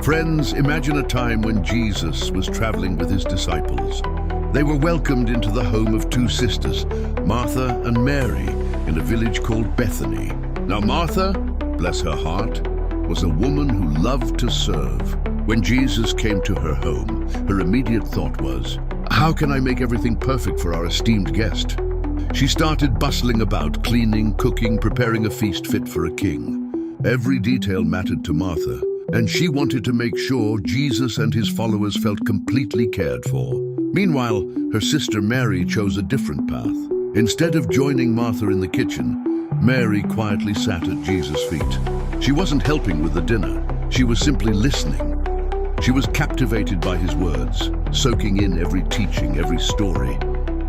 Friends, imagine a time when Jesus was traveling with his disciples. They were welcomed into the home of two sisters, Martha and Mary, in a village called Bethany. Now Martha, bless her heart, was a woman who loved to serve. When Jesus came to her home, her immediate thought was, how can I make everything perfect for our esteemed guest? She started bustling about, cleaning, cooking, preparing a feast fit for a king. Every detail mattered to Martha, and she wanted to make sure Jesus and his followers felt completely cared for. Meanwhile, her sister Mary chose a different path. Instead of joining Martha in the kitchen, Mary quietly sat at Jesus' feet. She wasn't helping with the dinner. She was simply listening. She was captivated by his words, soaking in every teaching, every story.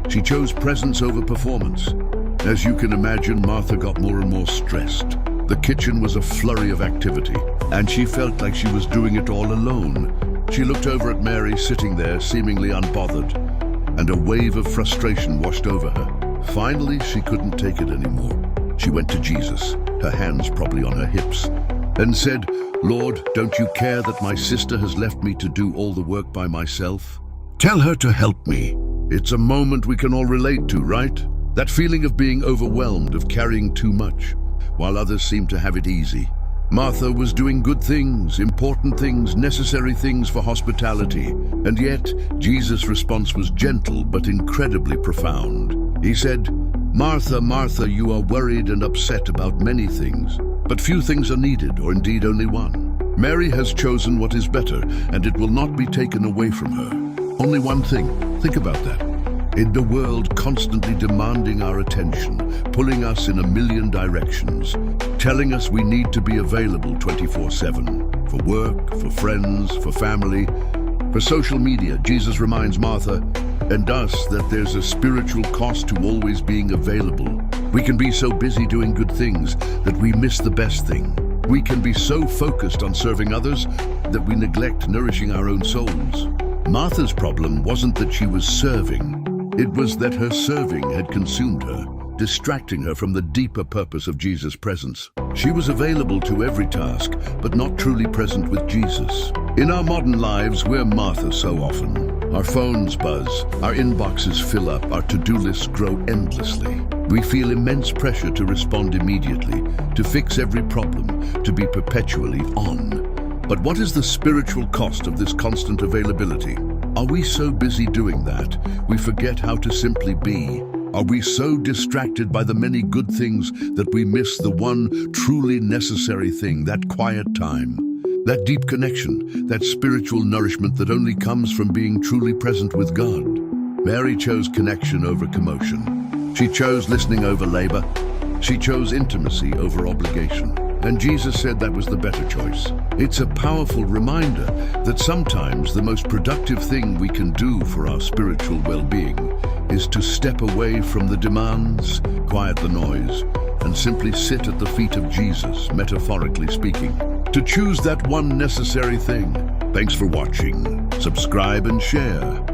She chose presence over performance. As you can imagine, Martha got more and more stressed. The kitchen was a flurry of activity, and she felt like she was doing it all alone. She looked over at Mary sitting there, seemingly unbothered, and a wave of frustration washed over her. Finally, she couldn't take it anymore. She went to Jesus, her hands probably on her hips, and said, Lord, don't you care that my sister has left me to do all the work by myself? Tell her to help me. It's a moment we can all relate to, right? That feeling of being overwhelmed, of carrying too much, while others seem to have it easy. Martha was doing good things, important things, necessary things for hospitality, and yet Jesus' response was gentle but incredibly profound. He said, Martha, Martha, you are worried and upset about many things, but few things are needed, or indeed only one. Mary has chosen what is better, and it will not be taken away from her. Only one thing. Think about that. In the world constantly demanding our attention, pulling us in a million directions, telling us we need to be available 24/7, for work, for friends, for family, for social media, Jesus reminds Martha and us that there's a spiritual cost to always being available. We can be so busy doing good things that we miss the best thing. We can be so focused on serving others that we neglect nourishing our own souls. Martha's problem wasn't that she was serving. It was that her serving had consumed her, distracting her from the deeper purpose of Jesus' presence. She was available to every task, but not truly present with Jesus. In our modern lives, we're Martha so often. Our phones buzz, our inboxes fill up, our to-do lists grow endlessly. We feel immense pressure to respond immediately, to fix every problem, to be perpetually on. But what is the spiritual cost of this constant availability? Are we so busy doing that, we forget how to simply be? Are we so distracted by the many good things that we miss the one truly necessary thing, that quiet time, that deep connection, that spiritual nourishment that only comes from being truly present with God? Mary chose connection over commotion. She chose listening over labor. She chose intimacy over obligation. And Jesus said that was the better choice. It's a powerful reminder that sometimes the most productive thing we can do for our spiritual well-being is to step away from the demands, quiet the noise, and simply sit at the feet of Jesus, metaphorically speaking. To choose that one necessary thing. Thanks for watching. Subscribe and share.